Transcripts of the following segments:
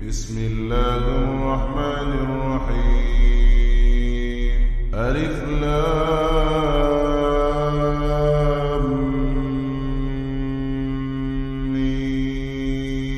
بسم الله الرحمن الرحيم. ألف لام ميم.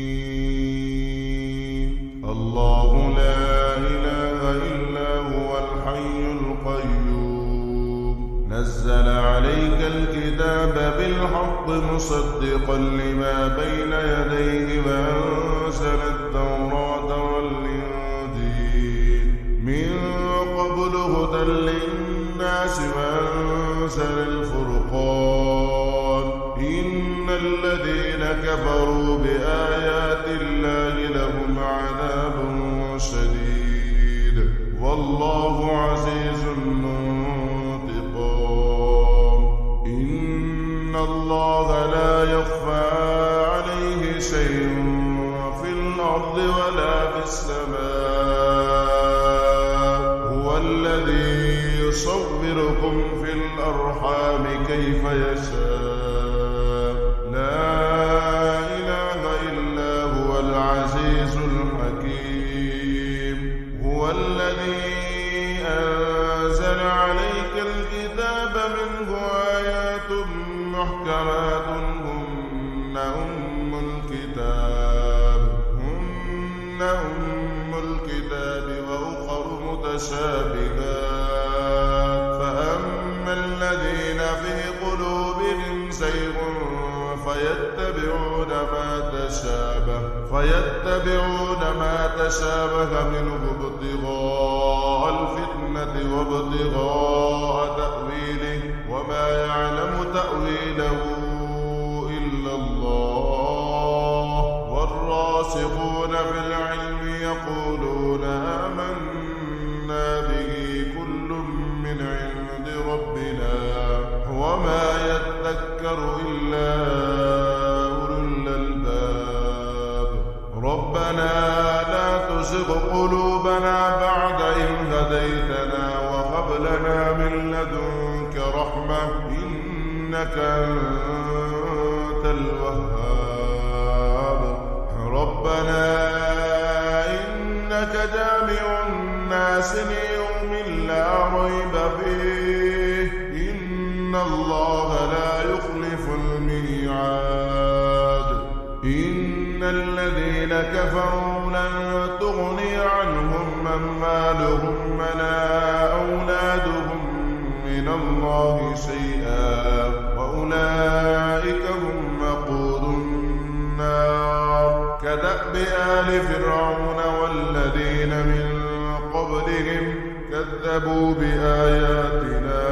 الله لا إله إلا هو الحي القيوم. نزل عليك الكتاب بالحق مصدقا لما بين يديه وأنزل التوراة والإنجيل من قبل هدى للناس وأنزل الفرقان. إن الذين كفروا بآيات الله لهم عذاب شديد والله عزيز انتقام. إن الله لا يخفى عليه شيء في الأرض ولا في السماء. هو الذي يصوركم في الأرحام كيف يشاء. لا إله إلا هو العزيز الحكيم. هو الذي أنزل عليك الكتاب منه آيات محكمات هن أم الكتاب وأخر متشابهات. فأما الذين في قلوبهم زيغ فيتبعون ما تشابه منه ابتغاء الفتنة وابتغاء تأويله وما يعلم تأويله إلا الله. والراسخون في العلم يقولون آمنا به كل من عند ربنا وما يذكر إلا أولو الألباب. ربنا لا تزغ قلوبنا بعد إذ هديتنا وهب لنا من لدنك رحمة إنك أنت الوهاب. ربنا إنك جامع الناس ليوم لا ريب فيه إن الله لا يخلف الميعاد. إن الذين كفروا لن تغني عنهم أموالهم ولا أولادهم من الله شيئا وأولئك هم وقود النار. كدأب آل فرعون والذين من قبلهم كذبوا بآياتنا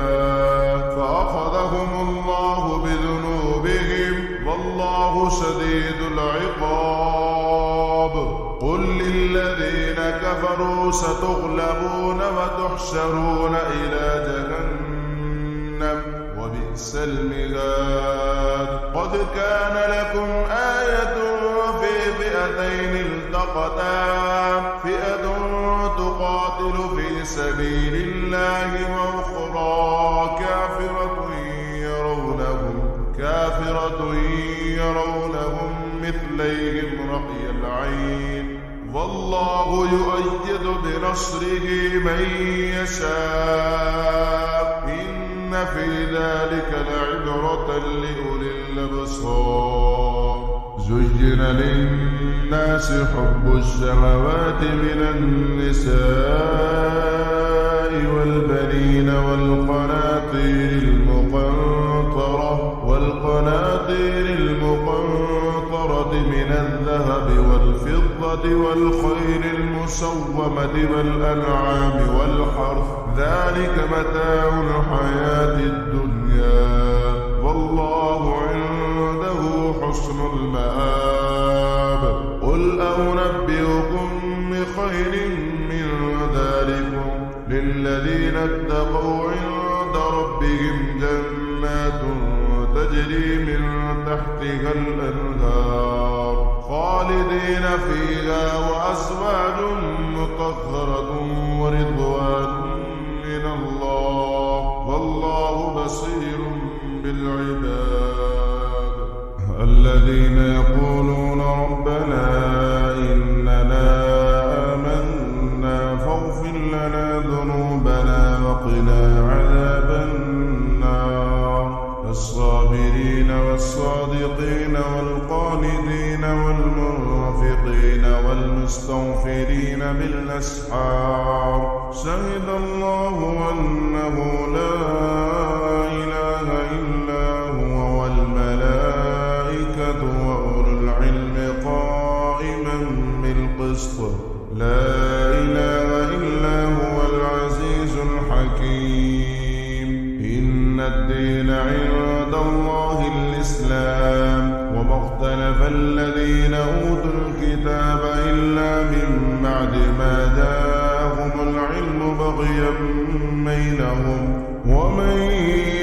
فأخذهم الله بذنوبهم والله شديد العقاب. قل للذين كفروا ستغلبون وتحشرون إلى جهنم وبئس المهاد. قد كان لكم آية في فئتين التقتا فئة تقاتل في سبيل الله وأخرى كافرة يرونهم مثليهم رأي العين والله يؤيد بنصره من يشاء. إن في ذلك لعبرة لأولي الأبصار. زين للناس حب الشهوات من النساء والبنين والقناطير المقنطرة من الذهب والفضة والخيل المسومة والأنعام والحرث ذلك متاع الحياة الدنيا والله عنده حسن المآب. قل أنبئكم بخير من ذلكم للذين اتقوا عند ربهم جنات تجري من تحتها الأنهار خالدين فيها وأزواج مطهرة ورضوان من الله والله بصير بالعباد. الذين يقولون ربنا إننا الصابرين والقانتين والمنفقين والمستغفرين بالأسحار شهد الله أنه لا إله إلا هو والملائكة وأولو العلم قائما بالقسط لا إله إلا هو العزيز الحكيم إن الدين عند الله الإسلام وما اختلف الذين أوتوا الكتاب إلا من بعد ما جاءهم العلم بغيا بينهم ومن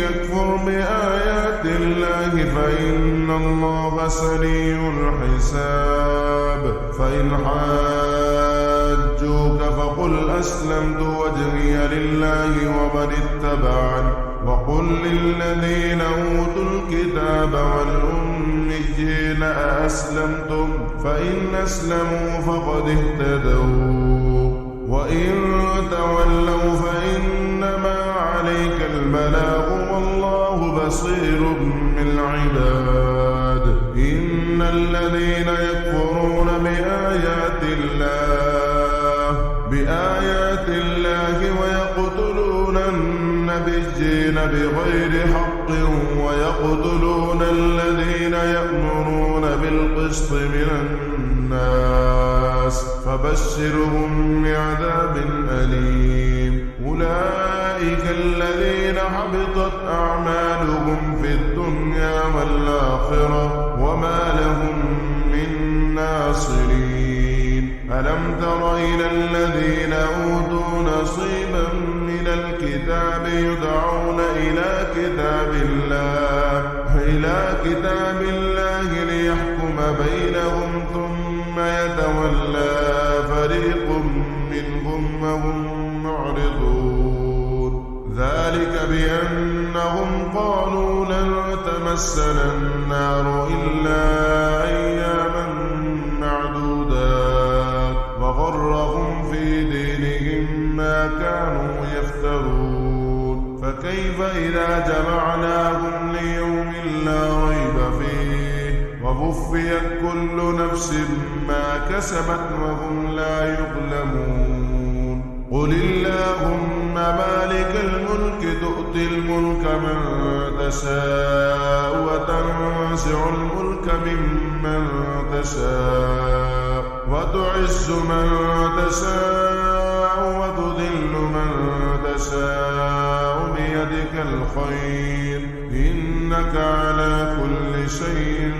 يكفر بآيات الله فإن الله سريع الحساب فإن حاجوك فقل أسلمت وجهي لله ومن اتبعني وقل للذين أوتوا الكتاب والأميين أأسلمتم فإن أسلموا فقد اهتدوا وإن تولوا فإنما عليك البلاغ والله بصير بالعباد إن الذين يكفرون بآيات الله ويقتلون النبيين بغير حق ويقتلون الذين يأمرون بالقسط من الناس فبشرهم بعذاب أليم أولئك الذين حبطت أعمالهم في الدنيا والآخرة وما لهم من ناصرين ألم تر إلى الذين أوتوا نصيبا من الكتاب يدعون إلى كتاب الله ليحكم بينهم ثم يتولى فريق منهم وهم معرضون ذلك بأنهم قالوا لن تمسنا النار إلا أياما معدودات وغرهم في دينهم ما كانوا يفترون فكيف إذا جمعناهم ليوم لا ريب فيه ووفيت كل نفس ما كسبت وهم لا يظلمون قل اللهم مالك الملك تؤتي الملك من تشاء وتنزع الملك ممن تشاء وتعز من تشاء وتذل من تشاء بيدك الخير إنك على كل شيء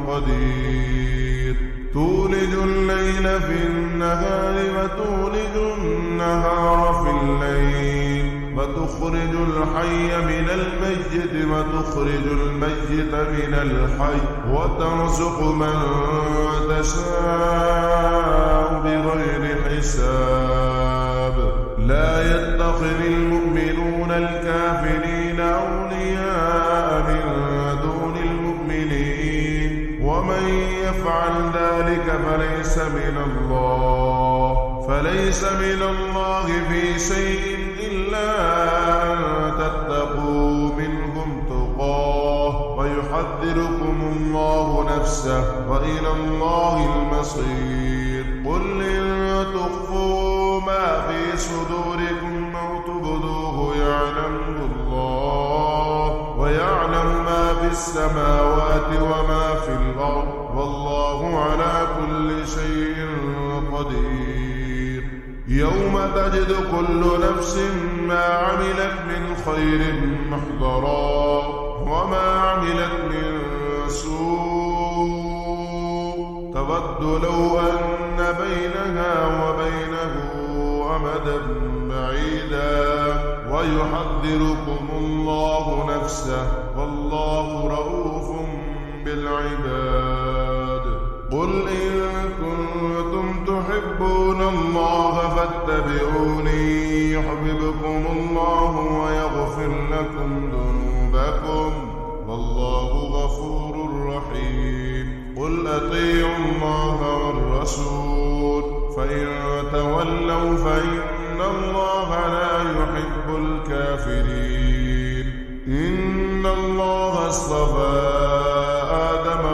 قدير تولج الليل في النهار وتولج النهار في الليل وتخرج الحي من الميت وتخرج الميت من الحي وترزق من تشاء بغير حساب لا يتخذ المؤمنون الكافرين أولياء من دون المؤمنين ومن يفعل ذلك فليس من الله في شيء إلا أن تتقوا منهم تقاه ويحذركم الله نفسه وإلى الله المصير قل إن تخفوا ما في صدوركم أو تبدوه يعلمه الله ويعلم ما في السماوات وما في الأرض والله على كل شيء قدير يوم تجد كل نفس ما عملت من خير محضرا وما عملت من سوء تود لو أن بينها وبينه أمدا بعيدا ويحذركم الله نفسه والله رؤوف بالعباد قل إن كنتم تحبون الله فاتبعوني يحببكم الله ويغفر لكم ذنوبكم والله غفور رحيم قل أطيعوا الله والرسول فإن تولوا فإن الله لا يحب الكافرين إن الله اصطفى آدم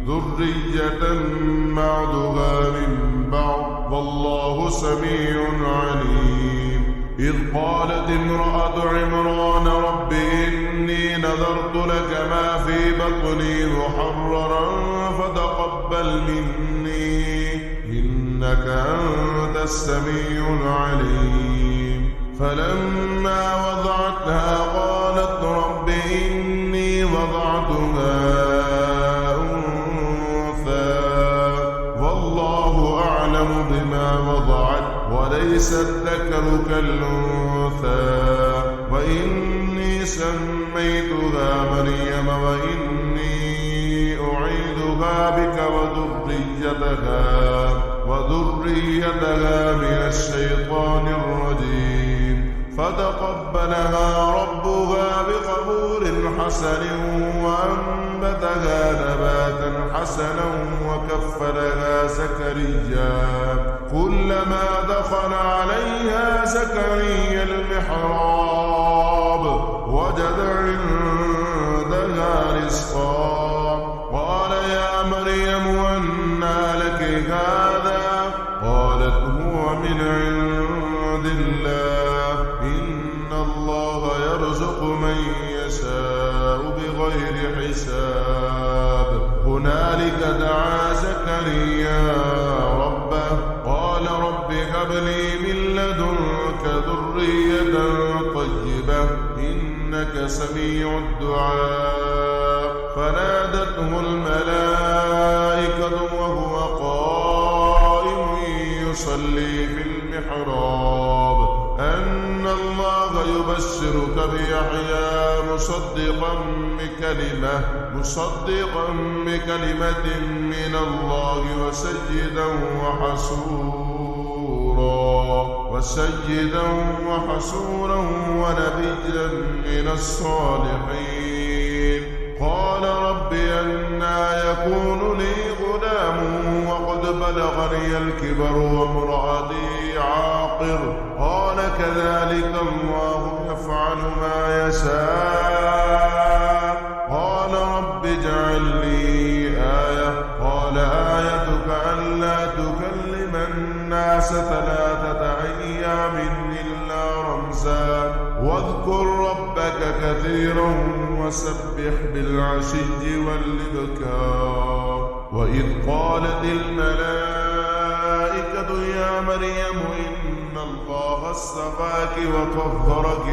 ذرية بعضها من بعض والله سميع عليم. إذ قالت امرأة عمران رب إني نذرت لك ما في بطني محررا فتقبل مني إنك أنت السميع العليم. فلما وضعتها قالت رب إني وضعتها أنثى والله أعلم بما وضعت وليس الذكر كالأنثى وإني سميتها مريم وإني أعيذها بك وذريتها من الشيطان الرجيم. فتقبلها ربها بقبول حسن وأنبتها نباتا حسنا وكفلها زكريا. كلما دخل عليها زكريا المحراب وجد عندها رزقا. قال يا مريم أنى لك هذا؟ قالت هو من عند الله إن الله يرزق من يشاء بغير حساب. هنالك دعا زكريا ربه قال رب هب لي من لدنك ذرية طيبة إنك سميع الدعاء. فنادته الملائكة وهو قائم يصلي في المحراب أن الله يبشرك بيحيى مصدقا بكلمة من الله وسيدا وحسورا ونبيا من الصالحين. قال رب أنى يكون لي غلام وقد بلغني الكبر وامرأتي عاقر. قال كذلك الله يفعل ما يشاء. قال رب اجعل لي آية. قال آيتك ألا تكلم الناس 3 أيام إلا رمزا واذكر ربك كثيرا وسبح بالعشي والإبكار. وإذ قالت الملائكة يا مريم إن الله اصطفاك وطهرك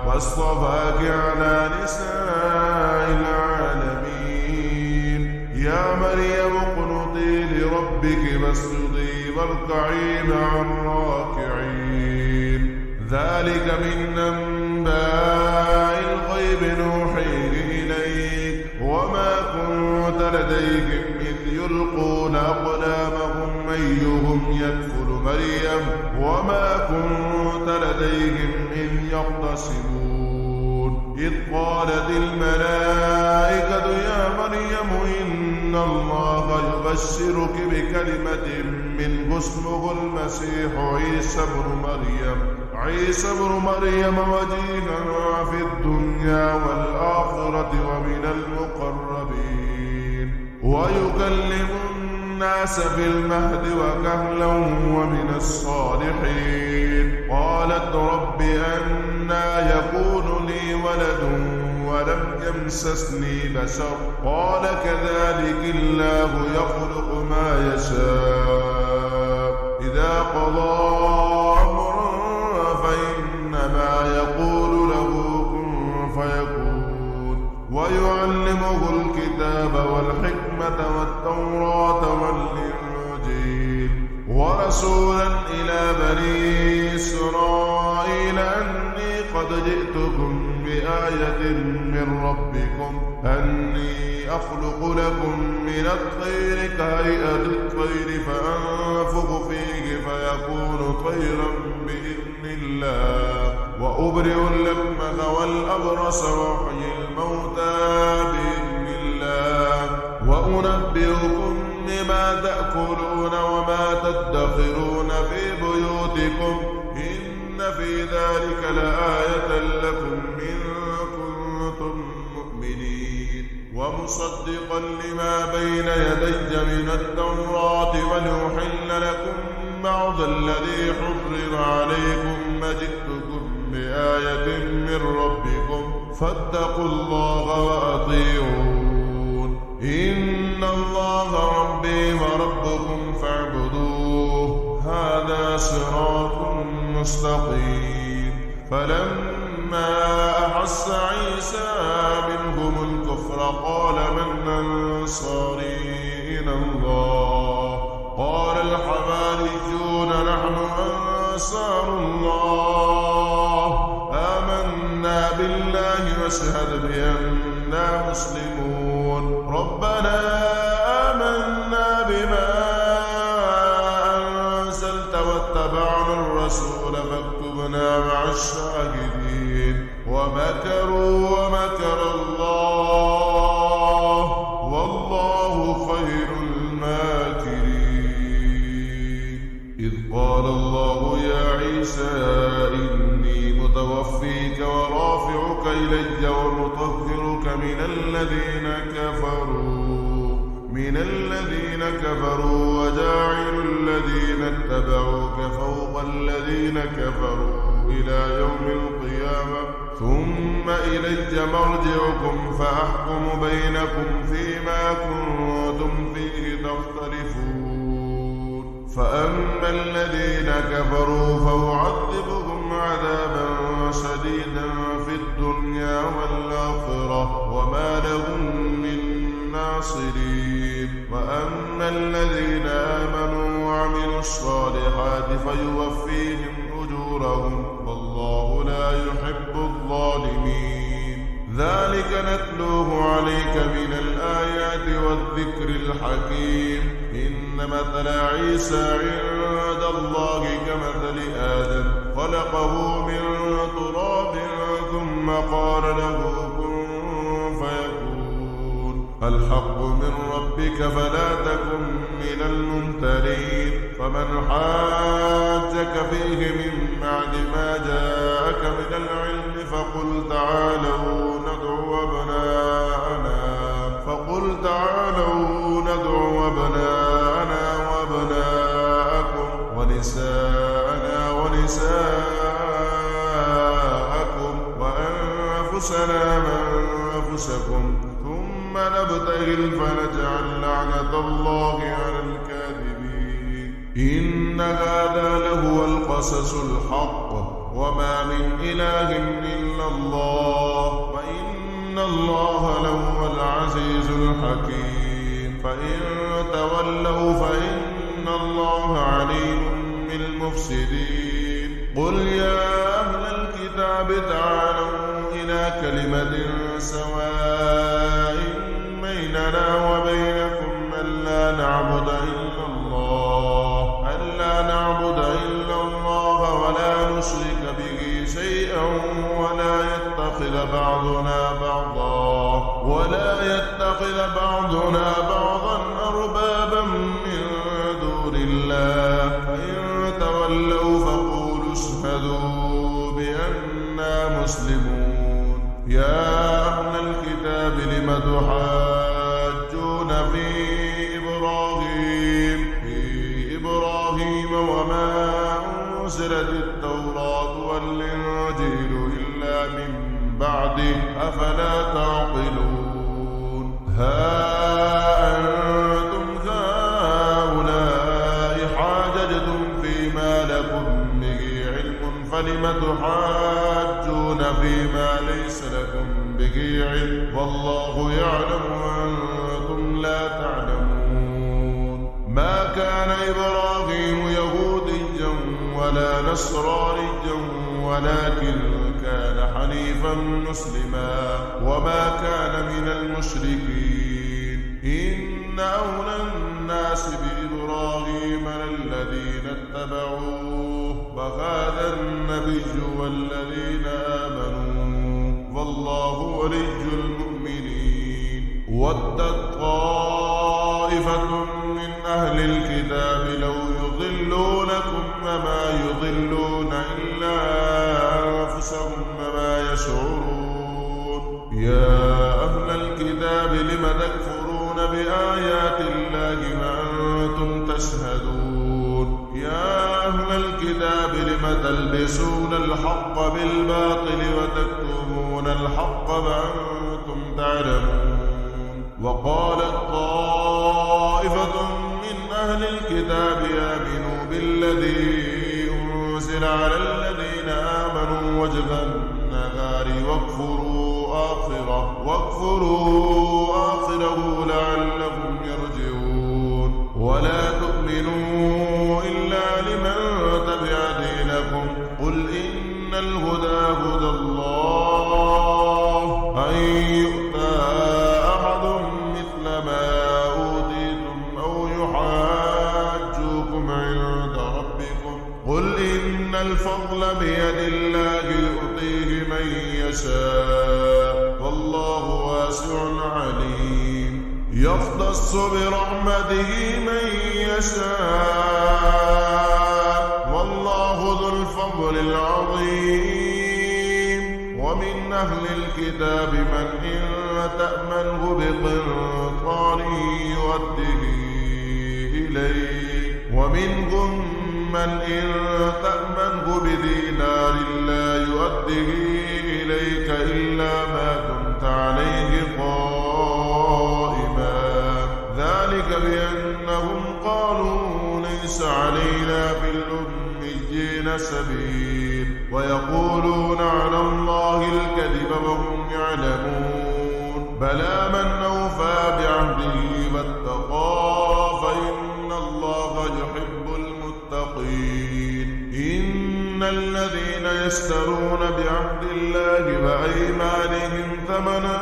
واصطفاك على نساء العالمين. يا مريم اقنتي لربك واسجدي واركعي مع الراكعين. ذلك من أنباء الغيب نوحيه إليك وما كنت لديهم إذ يلقون أقلامهم أيهم يكفل مريم وما كنت لديهم إذ يختصمون. إذ قالت الملائكة يا مريم إن الله يبشرك بكلمة منه اسمه المسيح عيسى بن مريم وجيها في الدنيا والآخرة ومن المقربين ويكلم الناس في المهد وكهلا ومن الصالحين. قالت رب أنى يكون لي ولد ولم يمسسني بشر. قال كذلك الله يخلق ما يشاء إذا قضى أمرا فإنما يقول له كن فيكون. ويعلمه الكتاب والحكمة والتوراة والإنجيل ورسولا إلى بني إسرائيل أني قد جئتكم بآية من ربكم أني أخلق لكم من الطير كهيئة الطير فأنفخ فيه فيكون طيرا بإذن الله وأبرئ الأكمه والأبرص وأحيي الموتى بإذن الله وأنبئكم بما تأكلون وما تدخرون في بيوتكم إن في ذلك لآية لكم إن كنتم مؤمنين. ومصدقا لما بين يدي من التوراة ولأحل لكم بعض الذي حرم عليكم وجئتكم بآية من ربكم فاتقوا الله وأطيعون إن الله ربي وربكم فاعبدوه هذا صراط مستقيم. فلما أحس عيسى منهم الكفر قال من أنصاري إلى الله قال الحواريون نحن أنصار الله آمنا بالله واشهد بأننا مسلمون ربنا آمنا بما أنزلت واتبعنا الرسول فاكتبنا مع الشاهدين ومكروا ومكر الله والله خير الماكرين. إذ قال الله يا عيسى إني متوفيك ورافعك إلي ومطهرك من الذين كفروا وجاعل الذين اتبعوك فوق الذين كفروا إلى يوم القيامة ثم إلي مرجعكم فأحكم بينكم فيما كنتم فيه تختلفون. فأما الذين كفروا فأعذبهم عذابا شديدا في الدنيا والآخرة وما لهم من ناصرين. وأما الذين آمنوا وعملوا الصالحات فيوفيهم أجورهم والله لا يحب الظالمين. ذلك نتلوه عليك من الآيات والذكر الحكيم. إن مثل عيسى عند الله كمثل آدم خلقه من تراب ثم قال له كن فيكون. الحق من ربك فلا تكن من الممترين. فمن حاجك فيه من بعد ما جاءك من العلم فقل تعالوا ندعو أبناءنا وأبناءكم ونساءنا ونساءكم وأنفسنا وأنفسكم ثم نبتهل فنجعل لعنة الله على الكاذبين. إن هذا لهو القصص الحق وما من إله إلا الله وإن الله لهو العزيز الحكيم. فإن تولوا فإن الله عليم بالمفسدين. قل يا أهل الكتاب تعالوا إلى كلمة سواء بيننا وبينكم ألا نعبد إلا الله ولا نشرك به شيئا ولا يتخذ بعضنا بعضا أربابا من دون الله. فإن تولوا فقولوا اشهدوا بأننا مسلمون. يا أهل الكتاب لم تحاجون في إبراهيم وما أنزلت التوراة والإنجيل إلا من بعده أفلا تعقلون. ها أنتم هؤلاء حاججتم فيما لكم به علم فلم تحاجون فيما ليس لكم به علم والله يعلم وأنتم لا تعلمون. ما كان إبراهيم يهوديا ولا نصرانيا ولكن كان حنيفا مسلما وما كان من المشركين. إن أولى الناس بإبراهيم للذين اتبعوه وهذا النبي والذين آمنوا والله ولي المؤمنين. ودت طائفة من أهل الكتاب لو يضلونكم وما يضلون إلا أنفسهم وما يشعرون. يا أهل الكتاب تكفرون بآيات الله وأنتم تشهدون يا أهل الكتاب لم تلبسون الحق بالباطل وتكتمون الحق وأنتم تعلمون وقالت طائفة من أهل الكتاب آمنوا بالذي أنزل على الذين آمنوا وجه النهار واكفروا آخره لعلهم يرجعون ولا تؤمنوا إلا لمن تبع دينكم قل إن الهدى هدى الله أن يؤتى أحد مثل ما أوتيتم أو يحاجوكم عند ربكم قل إن الفضل بيد الله يؤتيه من يشاء والله واسع عليم يختص برحمته من يشاء والله ذو الفضل العظيم ومن أهل الكتاب من إن تأمنه بقنطار يؤده إليك ومنهم من إن تأمنه بدينار لا يؤده إليك إلا ما دمت عليه قائما ذلك بأنهم قالوا ليس علينا في الأميين سبيل ويقولون على الله الكذب وهم يعلمون بلى من أوفى بعهده واتقى فإن الله يحب المتقين إن الذين يشترون بعهد الله وأيمانهم ثمنا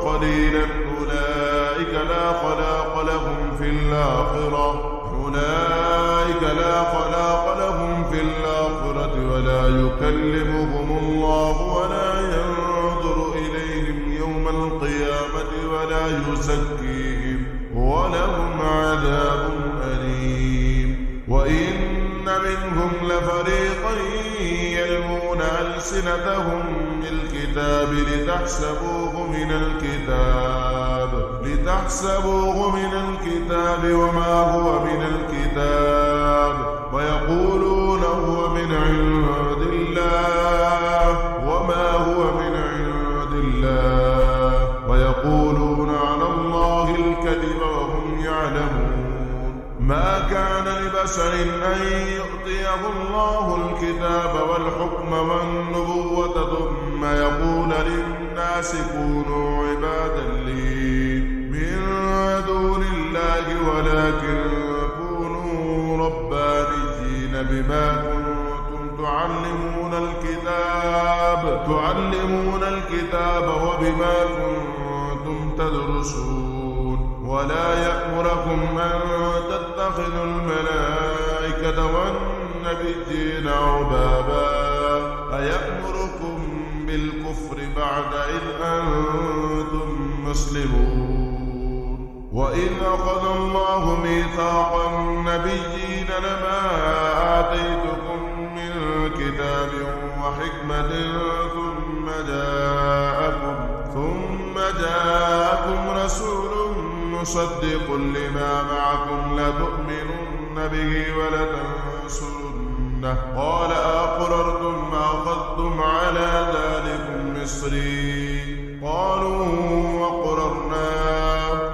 قليلا أولئك لا خلاق لهم في الآخرة ولا يكلمهم الله ولا ينظر إليهم يوم القيامة ولا يزكيهم ولهم عذاب أليم وإن منهم لفريقا يلوون ألسنتهم بالكتاب لتحسبوه من الكتاب وما هو من الكتاب ويقولون هو من عند الله وما هو من عند الله ويقولون على الله الكذب وهم يعلمون ما كان لبشر أن يؤتيه الله الكتاب والحكم والنبوة ثم يقول للناس كونوا عبادا لي من دون الله ولكن كونوا ربانيين بما كنتم تعلمون الكتاب وبما كنتم تدرسون ولا يأمركم أن تتخذوا الملائكة والنبيين أربابا أيأمركم بالكفر بعد إذ أنتم مسلمون وإذ أخذ الله ميثاق النبيين لما آتيتكم من كتاب وحكمة ثم جاءكم رسول مصدق لما معكم لتؤمنن به ولتنصرنه قال أقررتم أخذتم على ذلكم مصري قالوا وقررنا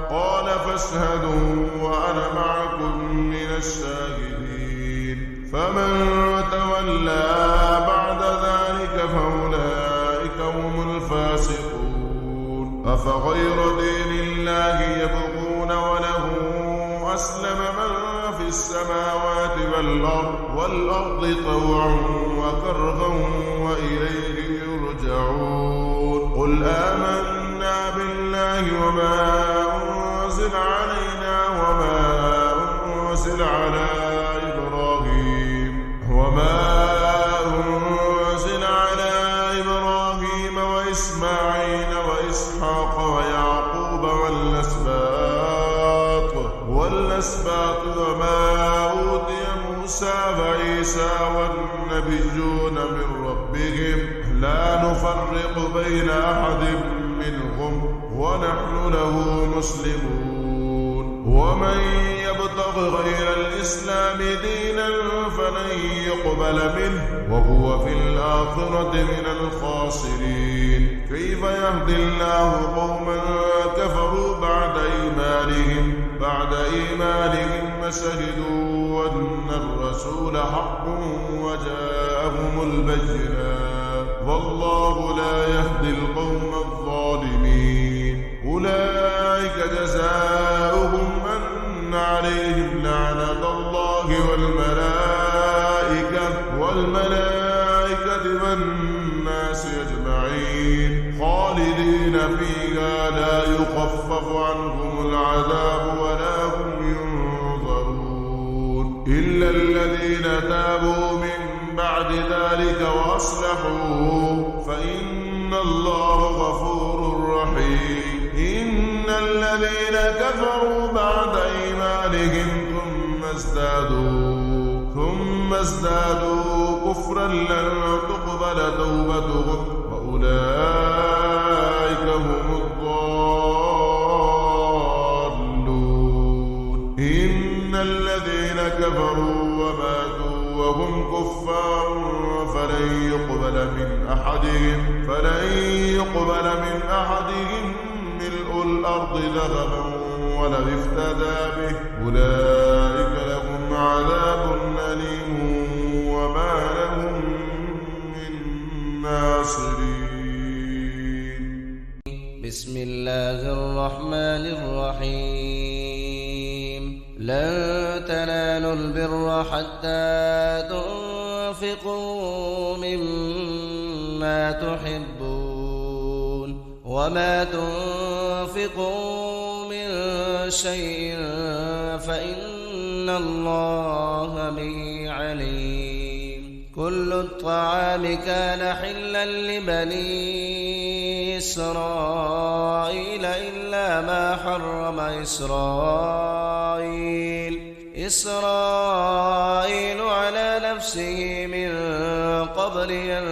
قال فاشهدوا وأنا معكم من الشاهدين فمن تولى بعد ذلك فأولئك هم الفاسقون أفغير دين الله يبغون وله أسلم من في السماوات والأرض طوعا وكرها وإليه يرجعون قل آمنا بالله وما أنزل علينا وما أنزل على إبراهيم وإسماعيل وإسحاق ويعقوب والأسباط وما أوتي موسى وعيسى والنبيون من ربهم لا نفرق بين أحد منهم ونحن له المسلمون. ومن يبتغ غير الإسلام دينا فلن يقبل منه وهو في الآخرة من الخاسرين. كيف يهدي الله قوما كفروا بعد إيمانهم شهدوا أن الرسول حق وجاءهم البينات والله لا يهدي القوم الظالمين. أولئك جزاؤهم أن عليهم لعنة الله والملائكة والناس أجمعين خالدين فيها لا يخفف عنهم العذاب ولا هم ينظرون إلا الذين تابوا من بعد ذلك وأصلحوا فإن الله غفور رحيم. إن الذين كفروا بعد إيمانهم ثم ازدادوا كفرا لن تقبل توبتهم وأولئك هم الضالون. إن الذين كفروا وماتوا وهم كفار فلن يقبل من أحدهم ملء الأرض ذهبا ولو افتدى به أولئك لهم عذاب أليم وما لهم من ناصرين. بسم الله الرحمن الرحيم. لن تنالوا البر حتى تنفقوا مما تحبون وما تنفقوا من شيء فإن الله به عليم. كل الطعام كان حلا لبني إسرائيل إلا ما حرم إسرائيل على نفسه من قبل أن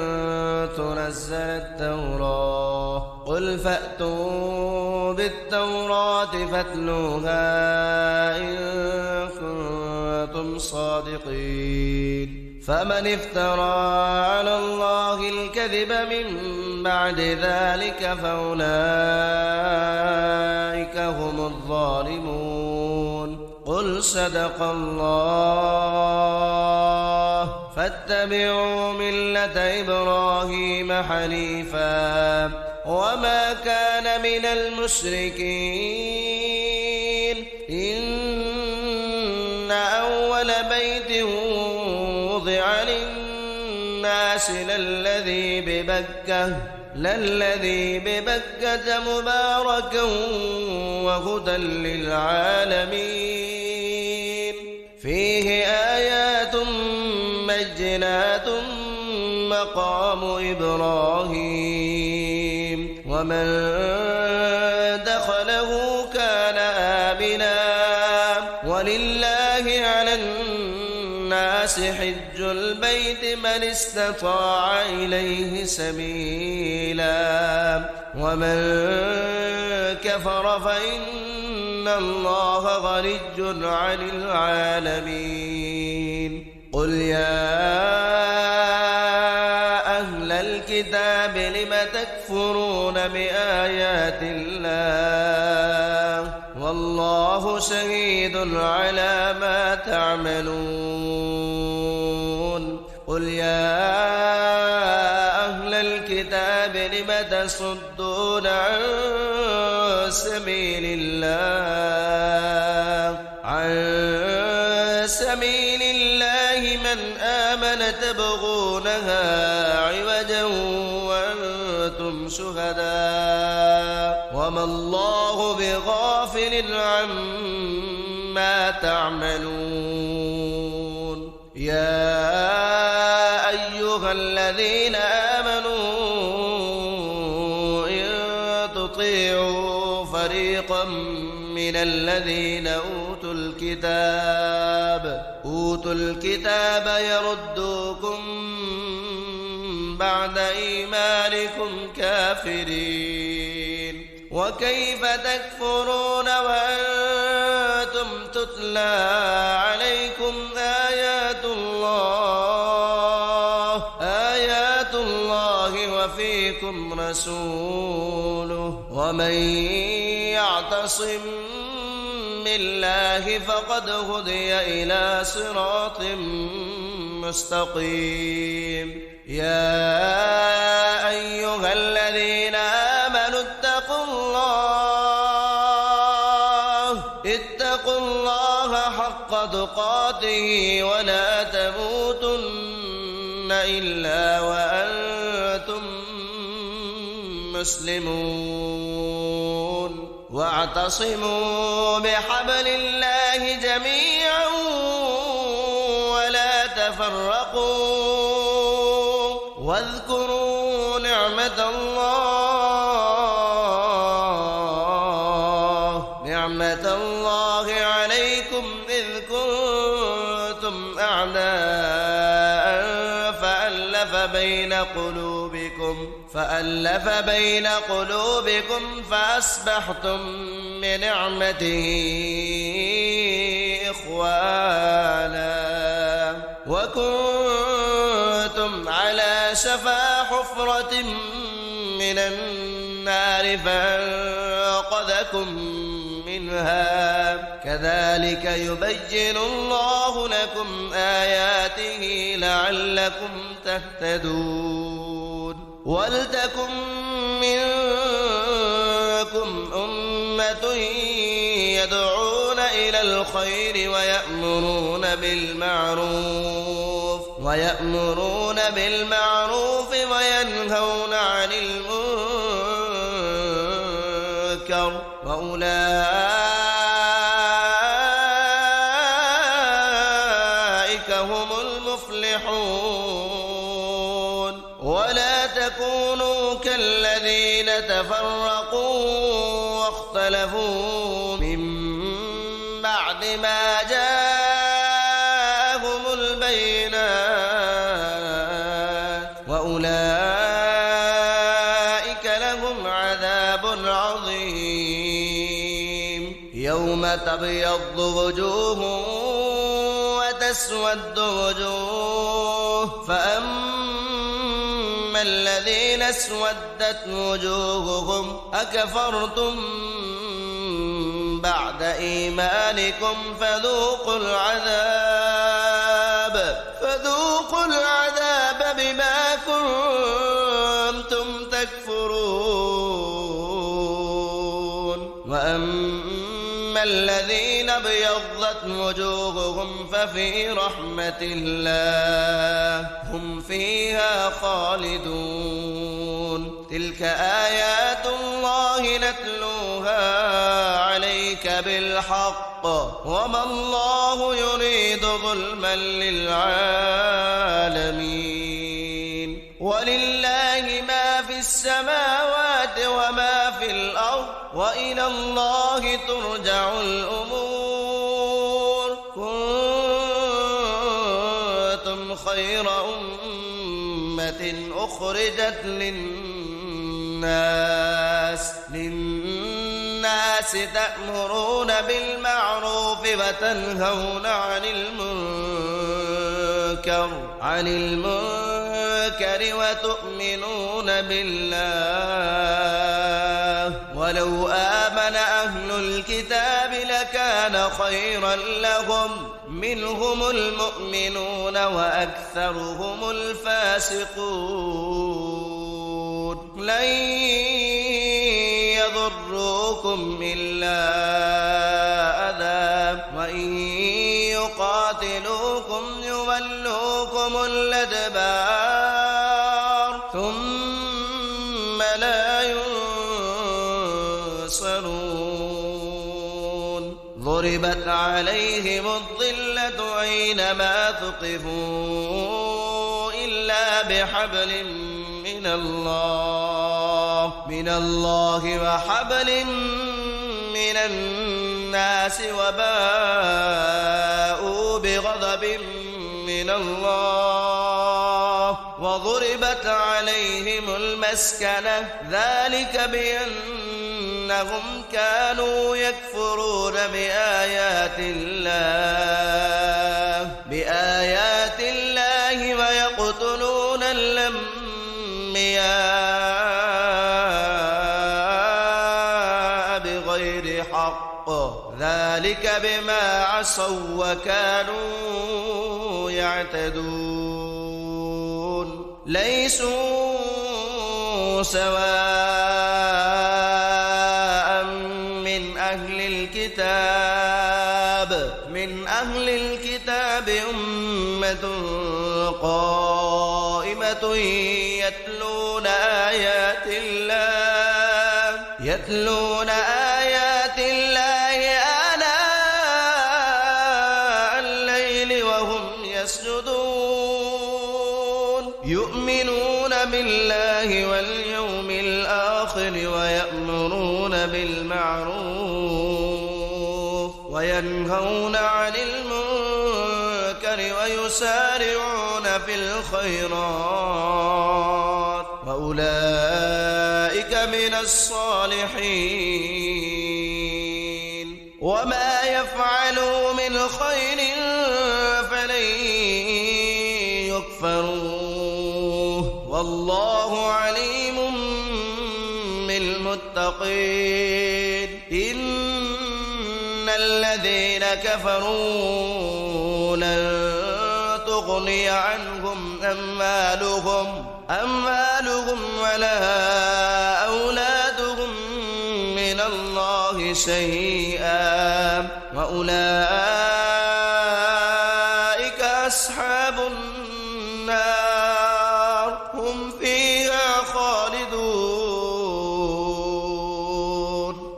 تنزل التوراة. قل فأتوا بالتوراة فاتلوها إن كنتم صادقين. فمن افترى على الله الكذب من بعد ذلك فأولئك هم الظالمون. قل صدق الله فاتبعوا ملة إبراهيم حنيفا وما كان من المشركين. إن أول بيت وضع للناس للذي ببكة مباركا وهدى للعالمين. فيه آيات بينات مقام إبراهيم ومن دخله كان آمنا. ولله على الناس حج البيت من استطاع إليه سبيلا ومن كفر فإن الله غني عن العالمين. قل يا أهل الكتاب لم تكفرون بآيات الله والله شهيد على ما تعملون. قل يا أهل الكتاب لم تصدون عن سبيل الله من آمن تبغونها عوجا وأنتم شهداء وما الله بغافل عما تعملون. يا أيها الذين آمنوا إن تطيعوا فريقا من الذين أوتوا الكتاب يردوكم بعد إيمانكم كافرين. وكيف تكفرون وأنتم تتلى عليكم آيات الله وفيكم رسوله ومن يعتصم بالله فقد هدي إلى صراط مستقيم يا أيها الذين آمنوا اتقوا الله حق تقاته ولا تموتن إلا وأنتم مسلمون واعتصموا بحبل الله جميعا ولا تفرقوا واذكروا نعمة الله عليكم إذ كنتم أعداء فألف بين قلوبكم فأصبحتم بنعمته إخوانا وكنتم على شفا حفرة من النار فأنقذكم منها كذلك يبين الله لكم آياته لعلكم تهتدون ولتكن منكم أمة يدعون إلى الخير ويأمرون بالمعروف وينهون عن المنكر وأولئك هم المفلحون ولا تكونوا كالذين تفرقوا واختلفوا من بعد ما جاءهم البينات وأولئك لهم عذاب عظيم يوم تبيض وجوه وتسود وجوه فأما الذين اسودت وجوههم أكفرتم بعد إيمانكم فذوقوا العذاب بما كنتم تكفرون وأما الذين ابيضت وجوههم ففي رحمة الله هم فيها خالدون تلك آيات الله نتلوها عليك بالحق وما الله يريد ظلما للعالمين ولله ما في السماوات وما في الأرض وإلى الله ترجع الأمور كنتم خير أمة أخرجت للناس تأمرون بالمعروف وتنهون عن المنكر وتؤمنون بالله ولو آمن أهل الكتاب لكان خيرا لهم منهم المؤمنون وأكثرهم الفاسقون لن يضروكم إلا أذى وإن يقاتلوكم يولوكم الأدبار ثم لا ينصرون ضربت عليهم الذلة أينما ثقفوا إلا بحبل من الله وحبل من الناس وباءوا بغضب من الله وضربت عليهم المسكنة ذلك بأن إنهم كانوا يكفرون بآيات الله ويقتلون الأنبياء بغير حق ذلك بما عصوا وكانوا يعتدون ليسوا سواء من أهل الكتاب أمة قائمة يتلون آيات الله آناء الليل وهم يسجدون يؤمنون بالله واليوم الآخر ويأمرون بالمعروف وينهون عن المنكر ويسارعون في الخيرات وأولئك من الصالحين وما يفعلوا من خير فلن يكفروه والله عليم بالمتقين إن الذين كفروا لن تغني عنهم أموالهم ولا أولادهم من الله شيئا وأولئك أصحاب النار هم فيها خالدون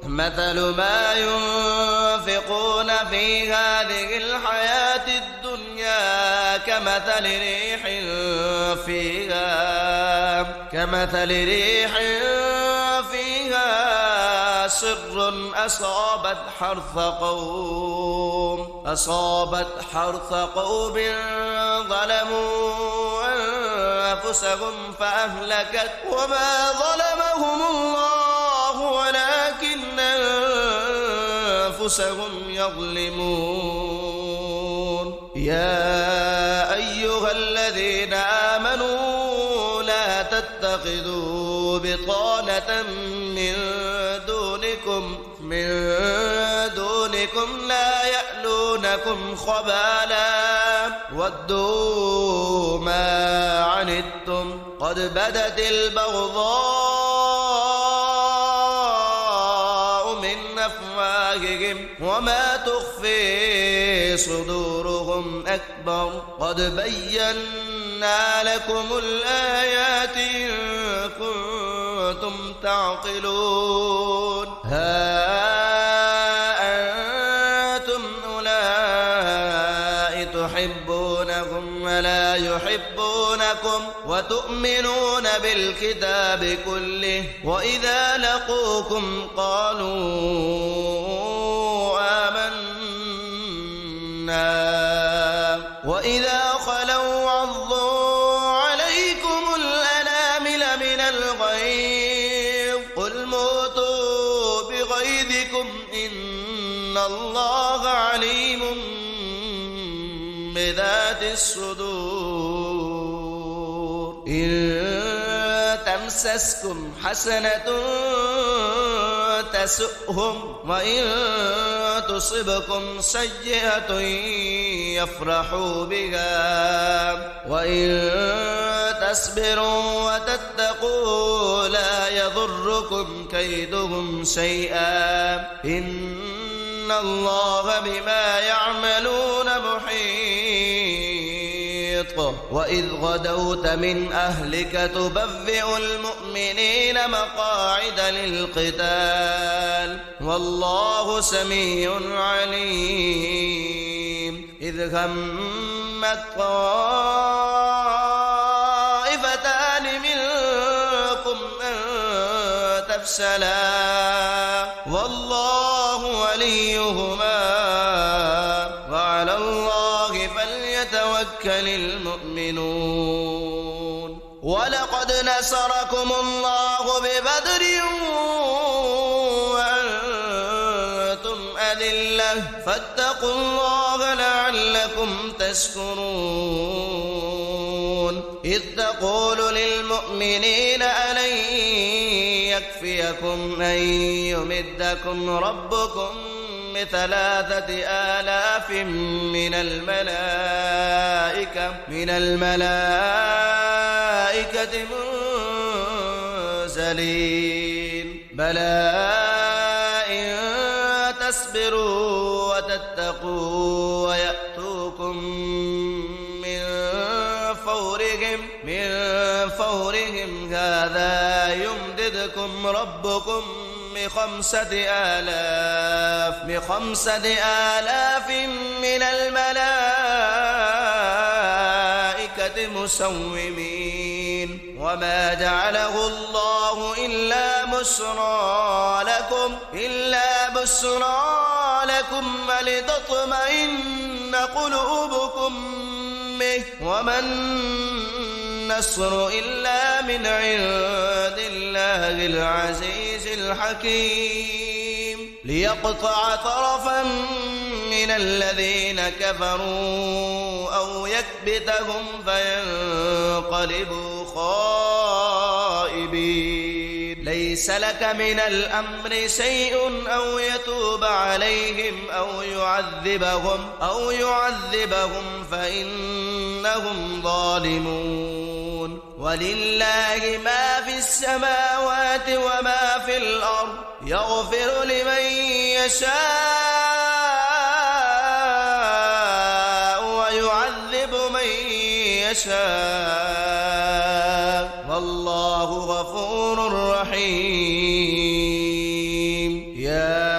مثل ما ينفقون في هذه الحياة الدنيا كمثل ريح فيها سر أصابت حرث قوم ظلموا أنفسهم فأهلكت وما ظلمهم الله ولكن أنفسهم يظلمون يا أيها الذين آمنوا لا تتخذوا بطانة من دونكم لا يألونكم خبالا ودوا ما عنتم قد بدت البغضاء من أفواههم وما تخفي صدورهم أكبر قد بينا لكم الآيات إن كنتم تعقلون ها أنتم أولئك تحبونهم ولا يحبونكم وتؤمنون بالكتاب كله وإذا لقوكم قالوا آمنا وإذا خلوا عضوا عليكم الأنامل من الغيظ قل موتوا بغيظكم إن الله عليم بذات الصدور إن تمسسكم حسنة تسؤهم وإن تصبكم سيئة يفرحوا بها وإن تصبروا وتتقوا لا يضركم كيدهم شيئا إن الله بما يعملون محيط وإذ غدوت من أهلك تبوئ المؤمنين مقاعد للقتال والله سميع عليم إذ همت طائفتان منكم أن تفشلا والله وليهما وعلى الله فليتوكل المؤمنون ولقد نصركم الله ببدر أذلة فاتقوا الله لعلكم تشكرون إذ تقول للمؤمنين ألن يكفيكم أن يمدكم ربكم ب3,000 من الملائكة منزلين بلى إن تصبروا وتتقوا ويأتوكم من فورهم هذا يمددكم ربكم ب5,000 من الملائكة مسومين وما جعله الله إلا بشرى لكم ولتطمئن قلوبكم به وما النصر إلا من عند الله العزيز الحكيم ليقطع طرفا من الذين كفروا أو يكبتهم فينقلبوا خائبين ليس لك من الأمر شيء أو يتوب عليهم أو يعذبهم فإنهم ظالمون ولله ما في السماوات وما في الأرض يغفر لمن يشاء ويعذب من يشاء والله غفور رحيم يا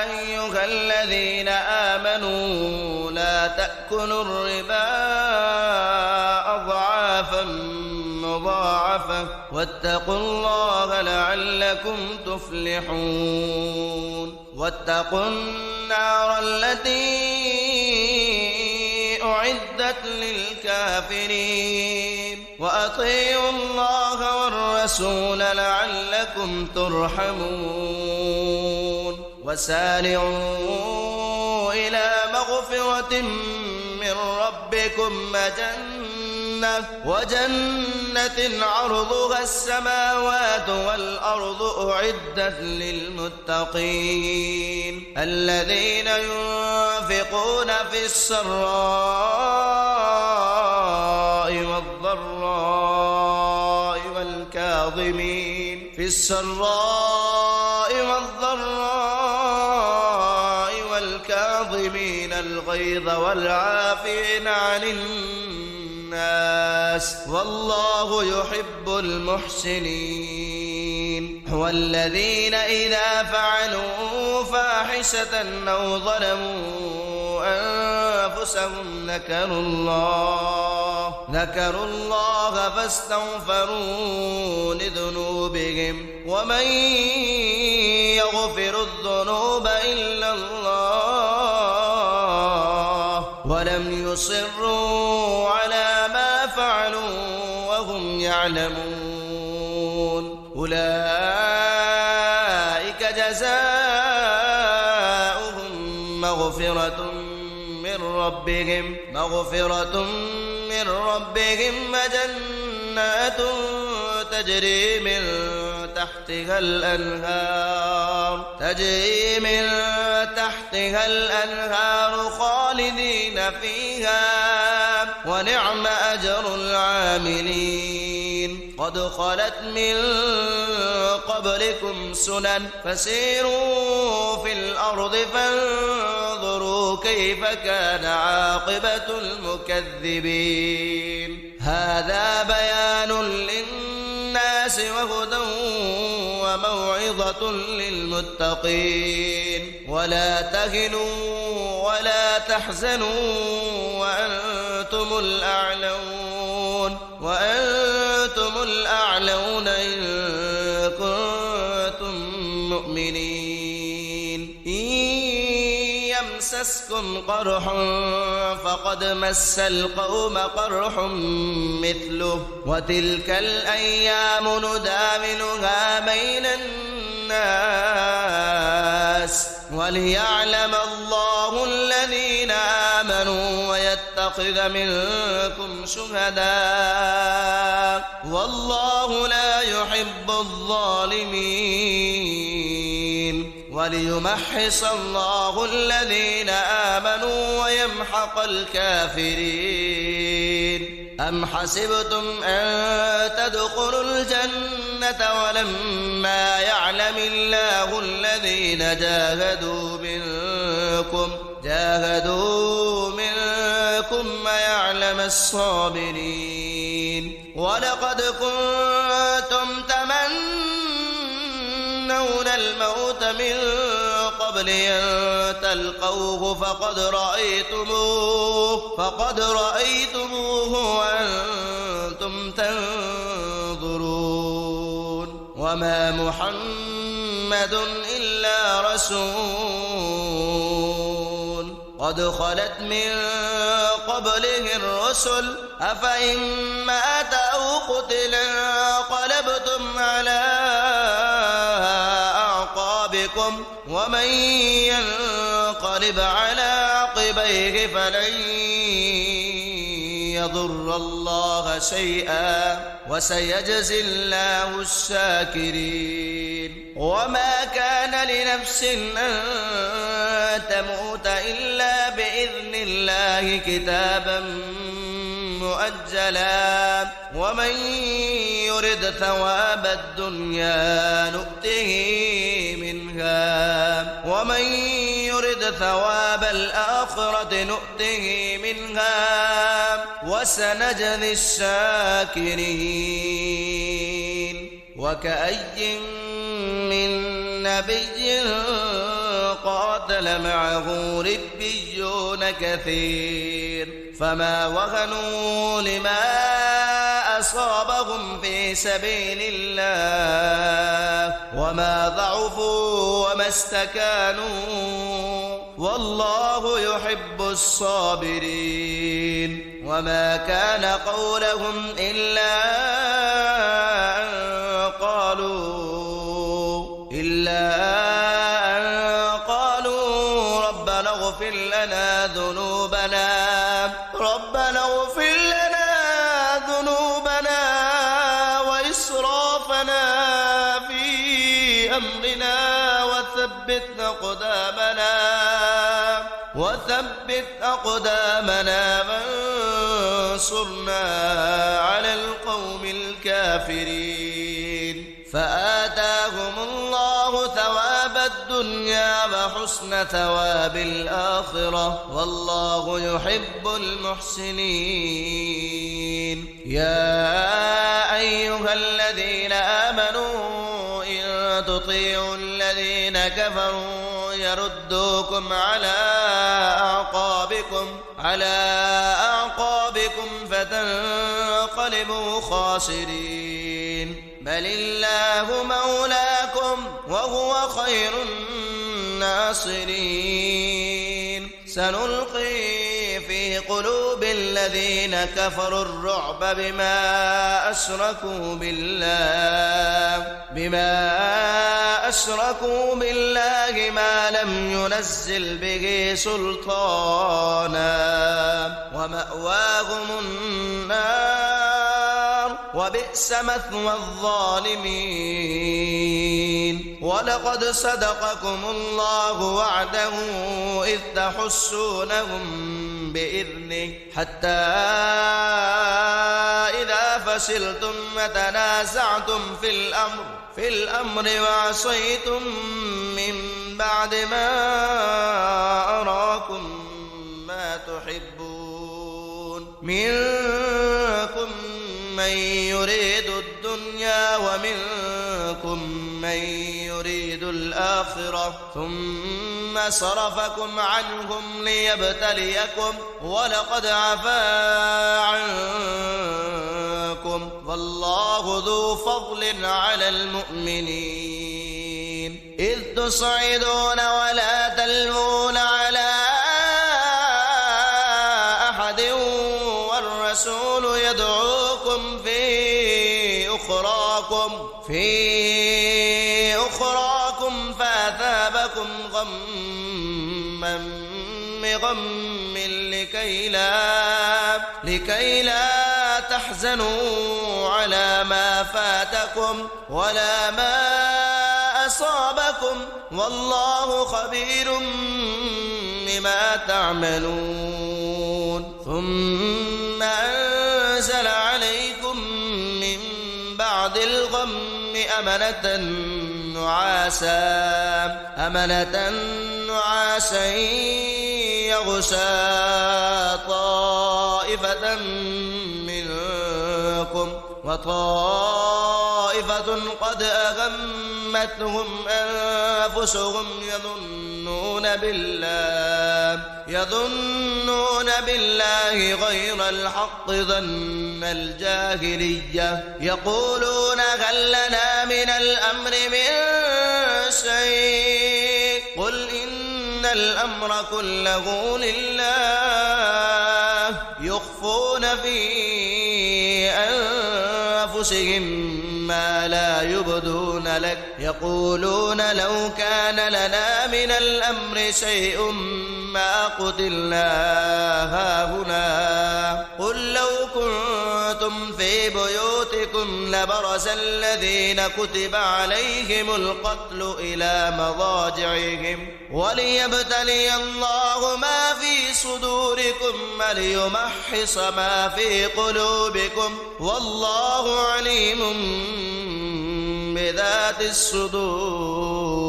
أيها الذين آمنوا لا تأكلوا الربا أضعافا مضاعفة واتقوا الله لعلكم تفلحون واتقوا النار التي أعدت للكافرين وأطيعوا الله والرسول لعلكم ترحمون وسارعوا إلى مغفرة من ربكم وجنة عرضها السماوات والأرض أعدت للمتقين الذين ينفقون في السراء والكاظمين الغيظ والعافين عن الناس والله يحب المحسنين والذين إذا فعلوا فاحشة أو ظلموا أنفسهم ذكروا الله فاستغفروا لذنوبهم ومن يغفر الذنوب إلا الله ولم يصروا على ما فعلوا وهم يعلمون أولئك جزاؤهم مغفرة من ربهم وجنات تجري من تحتها الأنهار خالدين فيها ونعم أجر العاملين قد خلت من قبلكم سنن فسيروا في الأرض فانظروا كيف كان عاقبة المكذبين هذا بيان للناس وهدى وموعظة للمتقين ولا تهنوا ولا تحزنوا وأنتم الأعلون إن كنتم مؤمنين إن يمسسكم قرح فقد مس القوم قرح مثله وتلك الأيام نداولها بين الناس وليعلم الله الذين آمنوا ويتخذ منكم شهداء والله لا يحب الظالمين وليمحص الله الذين آمنوا ويمحق الكافرين أم حسبتم أن تدخلوا الجنة ولما يعلم الله الذين جاهدوا منكم ويعلم الصابرين ولقد كنتم تمنون الموت من قبل أن تلقوه فقد رأيتموه وأنتم تنظرون وما محمد إلا رسول قد خلت من قبله الرسل أفإن مات أو قتل انقلبتم على أعقابكم ومن ينقلب على عقبيه فلن يضر الله شيئا وسيجزي الله الشاكرين وما كان لنفس أن تموت إلا بإذن الله كتابا مؤجلا ومن يرد ثواب الدنيا نؤته منها ومن يرد ثواب الآخرة نؤته منها وسنجزي الشاكرين وكأي من نبي قاتل معه ربيون كثير فما وهنوا لما أصابهم في سبيل الله وما ضعفوا وما استكانوا والله يحب الصابرين وما كان قولهم إلا أن قالوا ربنا اغفر لنا ذنوبنا وإسرافنا في أمرنا وثبت أقدامنا وانصرنا على القوم الكافرين فآتاهم الله ثواب الدنيا وحسن ثواب الآخرة والله يحب المحسنين يا أيها الذين آمنوا إن تطيعوا الذين كفروا يردوكم على أعقابكم فتنقلبوا خاسرين بل الله مولاكم وهو خير الناصرين سنلقي في قلوب الذين كفروا الرعب بما أشركوا بالله ما لم ينزل به سلطانا ومأواهم النار وبئس مثوى الظالمين ولقد صدقكم الله وعده إذ تحسونهم بإذنه حتى إذا فشلتم وتنازعتم في الأمر وعصيتم من بعد ما أراكم ما تحبون منكم من يريد الدنيا ومنكم من يريد الآخرة ثم صرفكم عنهم ليبتليكم ولقد عفا عنكم والله ذو فضل على المؤمنين إذ تصعدون ولا تلوون على أحد والرسول يدعوكم في أخراكم فأثابكم غما بغم لكي لا تحزنوا على ما فاتكم ولا ما أصابكم والله خبير بما تعملون. ثم أنزل عليكم من بعد الغم أمنة نعاسا يغشى طائفة منكم وطائفة قد أغمتهم أنفسهم يظنون بالله غير الحق ظن الجاهلية يقولون هل لنا من الأمر من شيء قل إن الأمر كله لله يخفون في أنفسهم ما لا يبدون لك يقولون لو كان لنا من الأمر شيء ما قتلنا هاهنا قل لو كنتم في بيوتكم لبرز الذين كتب عليهم القتل إلى مضاجعهم وليبتلي الله ما في صدوركم وليمحص ما في قلوبكم والله عليم بذات الصدور.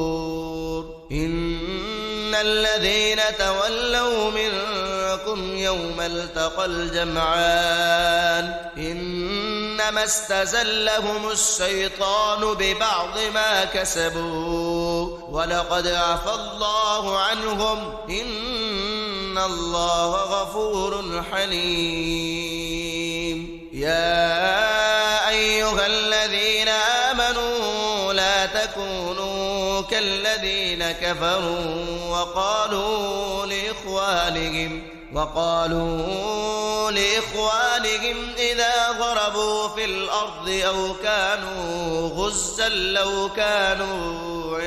إن الذين تولوا منكم يوم التقى الجمعان إنما استزلهم الشيطان ببعض ما كسبوا ولقد عفى الله عنهم إن الله غفور حليم. يا أيها الذين آمنوا لا تكونوا كالذين كفروا وقالوا لإخوانهم إذا ضربوا في الأرض أو كانوا غزا لو كانوا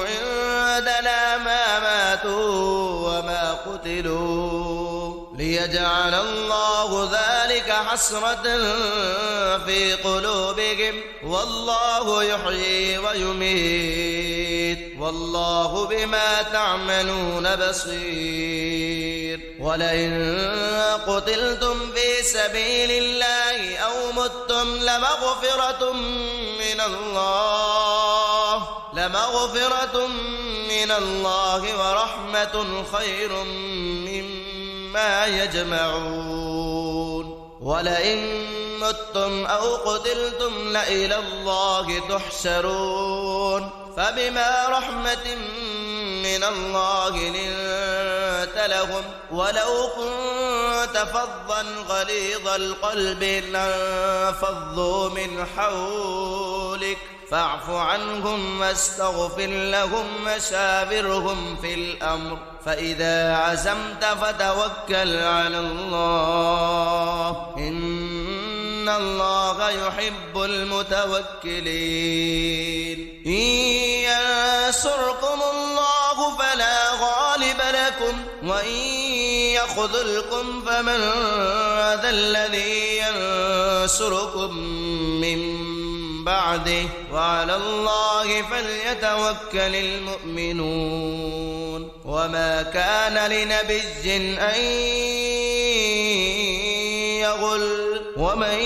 عندنا ما ماتوا وما قتلوا ليجعل الله ذلك حسرة في قلوبهم والله يحيي ويميت والله بما تعملون بصير. ولئن قتلتم في سبيل الله أو متم لمغفرة من الله ورحمة خير مما يجمعون. ولئن متم أو قتلتم لإلى الله تحشرون. فبما رحمة من الله لنت لهم ولو كنت فظا غليظ القلب لانفضوا من حولك فاعف عنهم واستغفر لهم وشاورهم في الأمر فإذا عزمت فتوكل على الله إن الله يحب المتوكلين. إن ينصركم الله فلا غالب لكم وإن يخذلكم فمن ذا الذي ينصركم من بعده وعلى الله فليتوكل المؤمنون. وما كان لنبي أن يغل ومن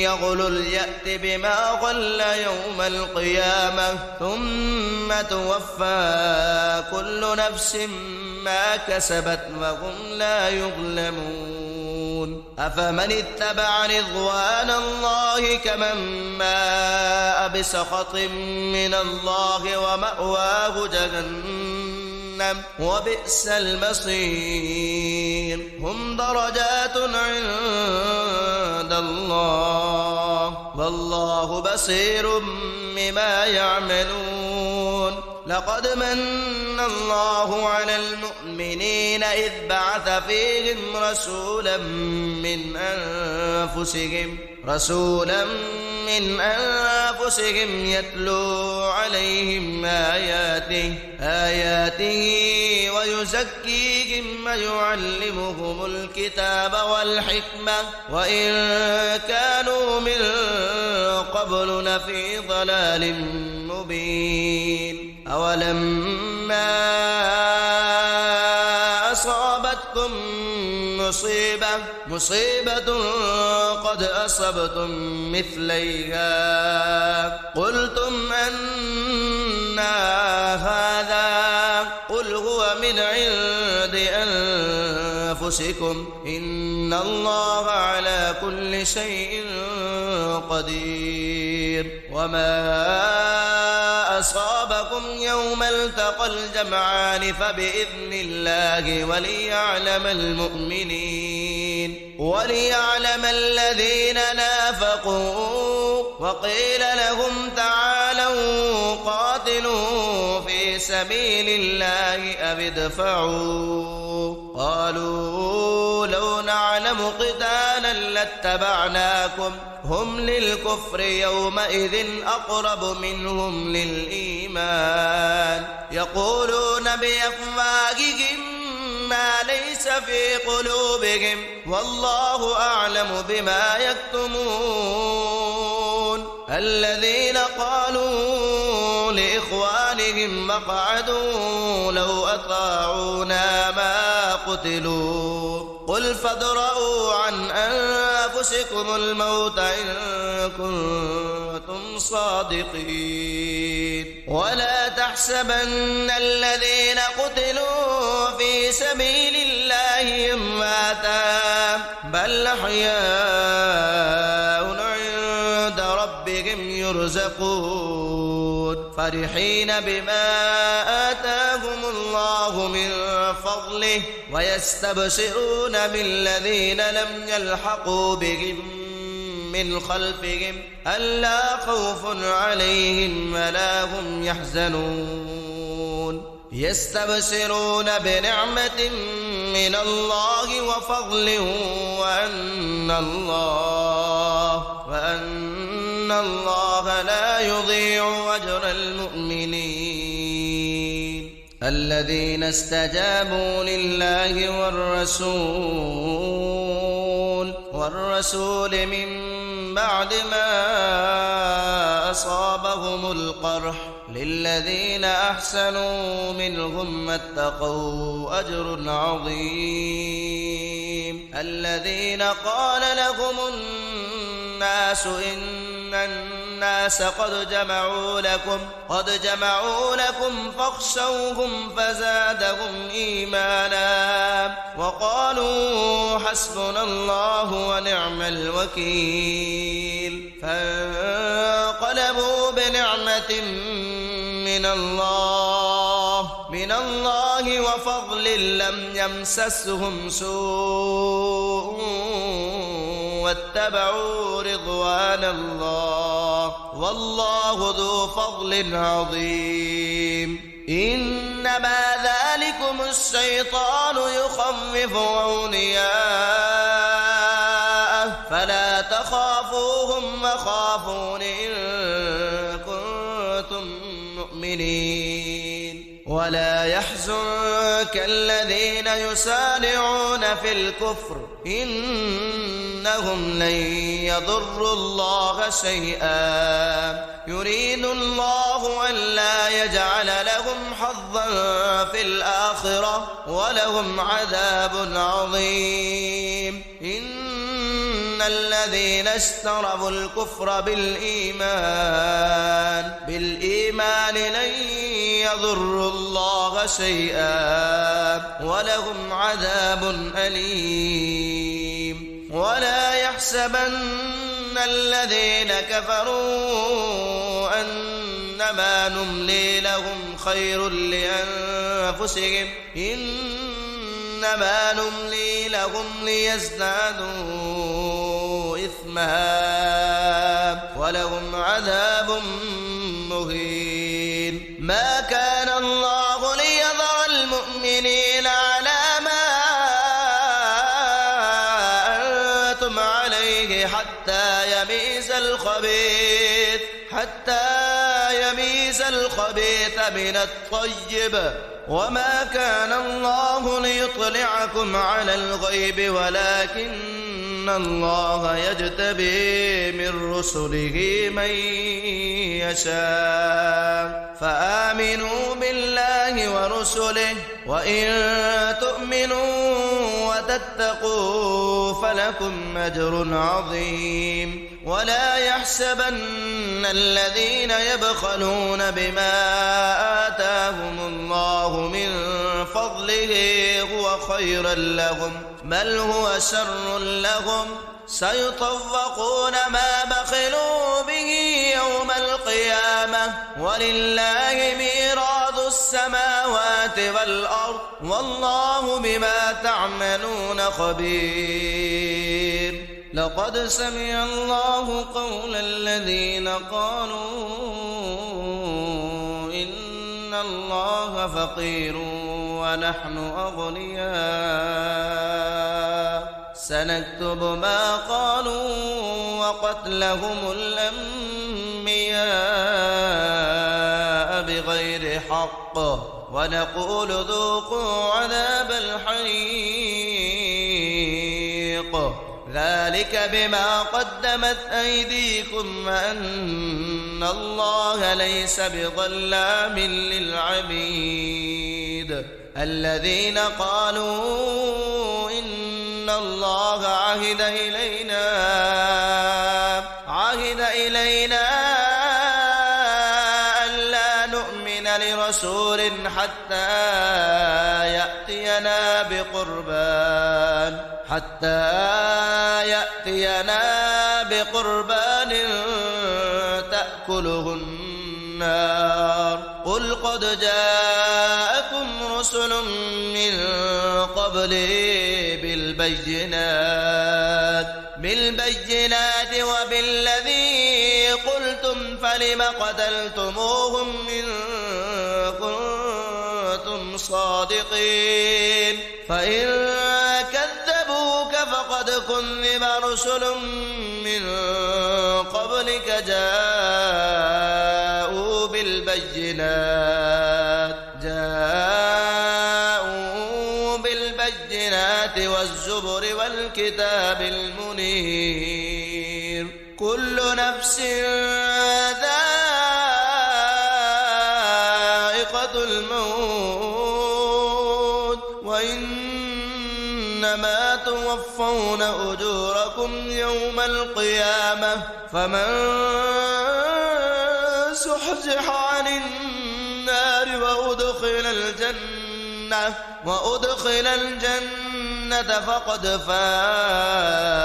يغل يأت بما غل يوم القيامة ثم توفى كل نفس ما كسبت وهم لا يظلمون. أفمن اتبع رضوان الله كمن باء بسخط من الله ومأواه جهنم وبئس المصير. هم درجات عند الله والله بصير بما يعملون. لقد من الله على المؤمنين إذ بعث فيهم رسولا من من أنفسهم يتلو عليهم آياته ويزكيهم ويعلمهم الكتاب والحكمة وإن كانوا من قبل لفي ضلال مبين. أولما أصابتكم مصيبة قد أصبتم مثليها قلتم أنى هذا قل هو من عند أنفسكم إن الله على كل شيء قدير. وما أصابكم يوم التقى الجمعان فبإذن الله وليعلم الذين نافقوا وقيل لهم تعالوا قاتلوا في سبيل الله أو ادفعوا قالوا لو نعلم قتالا لاتبعناكم هم للكفر يومئذ أقرب منهم للإيمان يقولون بأفواههم ما ليس في قلوبهم والله أعلم بما يكتمون. الذين قالوا لإخوانهم مقعدوا لو أطاعونا ما قتلوا قل فادرءوا عن أنفسكم الموت إن كنتم صادقين. ولا تحسبن الذين قتلوا في سبيل الله أمواتا بل أحياء عند ربهم يرزقون فرحين بما آتاهم الله من فضله ويستبشرون بالذين لم يلحقوا بهم من خلفهم ألا خوف عليهم ولا هم يحزنون يستبشرون بنعمة من الله وفضل وأن الله لا يضيع أجر المؤمنين. الذين استجابوا لله والرسول من بعد ما أصابهم القرح للذين أحسنوا منهم واتقوا أجر عظيم. الذين قال لهم الناس إن الناس قد جمعوا لكم فاخشوهم فزادهم إيمانا وقالوا حسبنا الله ونعم الوكيل. فانقلبوا بنعمة من الله وفضل لم يمسسهم سوء واتبعوا رضوان الله والله ذو فضل عظيم. إنما ذلكم الشيطان يخوف أولياءه فلا تخافوهم وخافون إن كنتم مؤمنين. ولا يحزنك الذين يسارعون في الكفر إنهم لن يضروا الله شيئا يريد الله ألا يجعل لهم حظا في الآخرة ولهم عذاب عظيم. إن الذين اشتروا الكفر بالإيمان لن يضروا الله شيئا ولهم عذاب أليم. ولا يحسبن الذين كفروا أنما نملي لهم خير لأنفسهم إنما نملي لهم ليزدادوا إثما ولهم عذاب مهين. ما كان الله ليذر المؤمنين على ما أنتم عليه فيه حتى يميز الخبيث من الطيب. وما كان الله ليطلعكم على الغيب ولكن الله يجتبي من رسله من يشاء. فآمنوا بالله ورسله وإن تؤمنوا وتتقوا فلكم أجر عظيم. ولا يحسبن الذين يبخلون بما آتاهم الله من فضله هو خيرا لهم بل هو شر لهم. سيطوقون ما بخلوا به يوم القيامة ولله ميراث السماوات والأرض والله بما تعملون خبير. لقد سمع الله قول الذين قالوا إن الله فقير ونحن أغنياء سنكتب ما قالوا وقتلهم الأنبياء بغير حق ونقول ذوقوا عذاب الحريق ذلك بما قدمت أيديكم وأن الله ليس بظلام للعبيد. الذين قالوا إن الله عهد إلينا ألا نؤمن لرسول حتى يأتينا بقربان تأكله النار. قل قد جاءكم رسل من قبلي بالبينات وبالذي قلتم فلم قتلتموهم إن كنتم صادقين. فإن كذبوك فقد كذب رسل من قبلك جاءوا بالبينات والزبر والكتاب المنير. كل نفس ذائقة الموت وإنما توفون أجوركم يوم القيامة فمن زحزح عن النار وأدخل الجنة فقد فاز.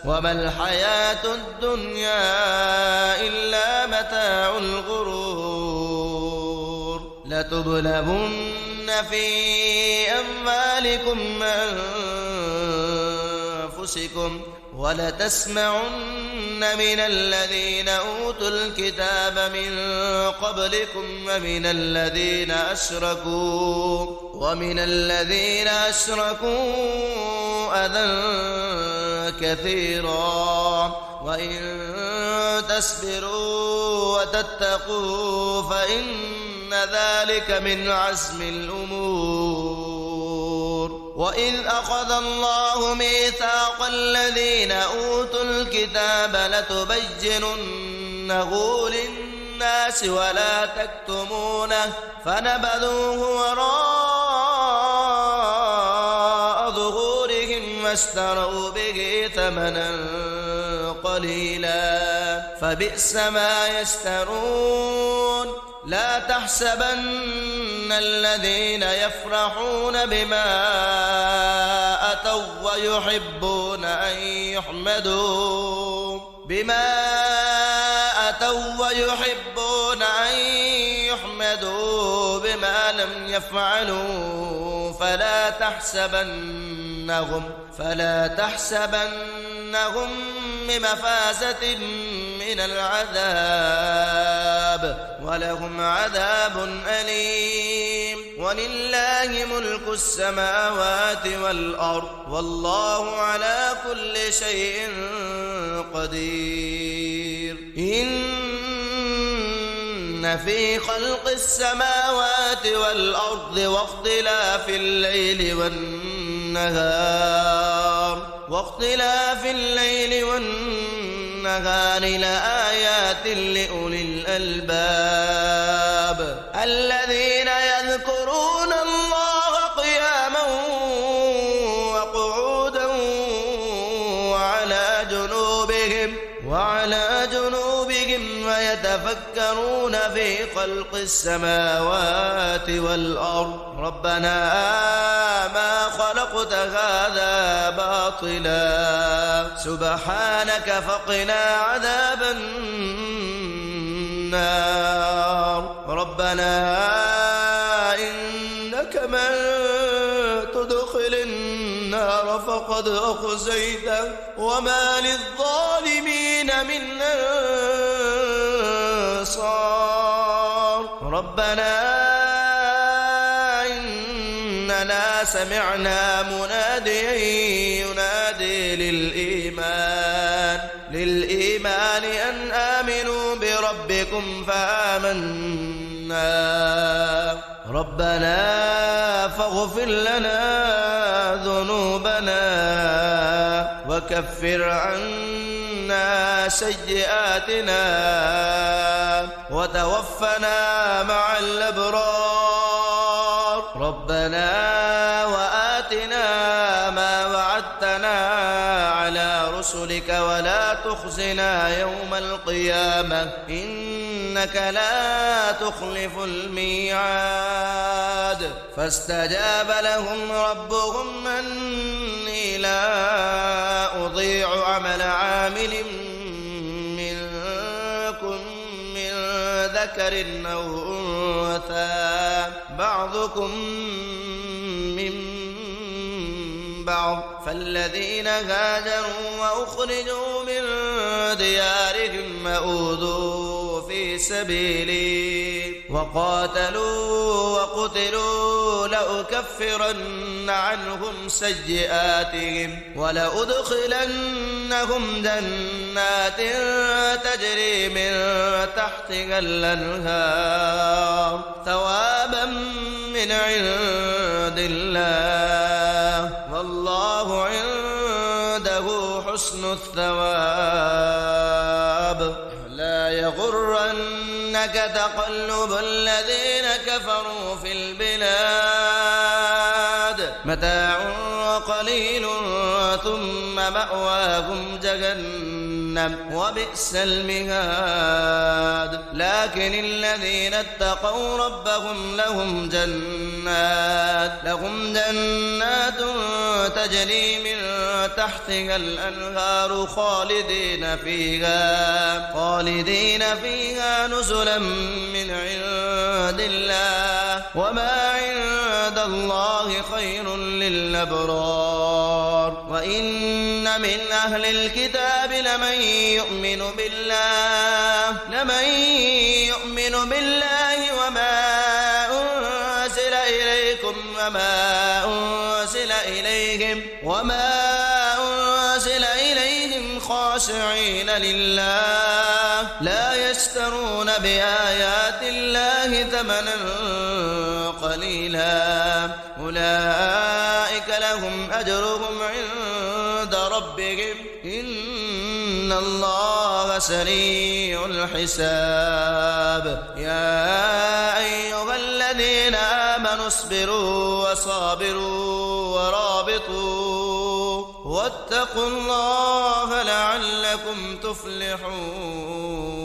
وما الحياة الدنيا إلا متاع الغرور. لتبلغن في أموالكم وأنفسكم ولتسمعن من الذين أوتوا الكتاب من قبلكم ومن الذين أشركوا أذى كثيرا وإن تصبروا وتتقوا فإن ذلك من عزم الأمور. وإذ أخذ الله ميثاق الذين أوتوا الكتاب لتبيننه للناس ولا تكتمونه فنبذوه وراء ظهورهم واشتروا به ثمنا قليلا فبئس ما يشترون. لا تحسبن الذين يفرحون بما أتوا ويحبون أن يحمدوا بما لم يفعلوا فلا تحسبنهم بمفازة من العذاب ولهم عذاب أليم. ولله ملك السماوات والأرض والله على كل شيء قدير إن في خلق السماوات والأرض واختلاف الليل والنهار لآيات لأولي الألباب الذين يذكرون الله قياما وقعودا وعلى جنوبهم ويتفكرون في خلق السماوات والأرض ربنا ما خلقت هذا باطلا سبحانك فقنا عذاب النار ربنا إنك من تدخل النار فقد أخزيته وما للظالمين من أنصار ربنا إننا سمعنا مناديا ينادي للإيمان أن آمنوا بربكم فآمنا ربنا فاغفر لنا ذنوبنا وكفر عنا سيئاتنا وتوفنا مع الأبرار ربنا وآتنا ما وعدتنا على رسلك ولا تخزنا يوم القيامة إنك لا تخلف الميعاد فاستجاب لهم ربهم أني لا أضيع عمل عامل منكم من ذكر أو أنثى بعضكم من بعض فالذين هاجروا وأخرجوا من ديارهم وأوذوا في سبيلي وقاتلوا وقتلوا لأكفرن عنهم سيئاتهم ولأدخلنهم جنات تجري من تحتها الأنهار ثوابا من عند الله والله عنده حسن الثواب لا يغرنك تقلب الذين كفروا في البلاد متاع قليل ثم مأواهم جهنم وبئس المهاد لكن الذين اتقوا ربهم لهم جنات تجري من تحتها الأنهار خالدين فيها نزلا من عند الله وما عند الله خير للأبرار وإن من أهل الكتاب لمن يؤمن بالله وما أنزل إليكم وما أنزل إليهم خاشعين لله لا يشترون بآيات الله ثمنا قليلا أولئك لهم أجرهم عند ربهم إن الله سريع الحساب يا أيها الذين آمنوا اصبروا وصابروا ورابطوا واتقوا الله لعلكم تفلحون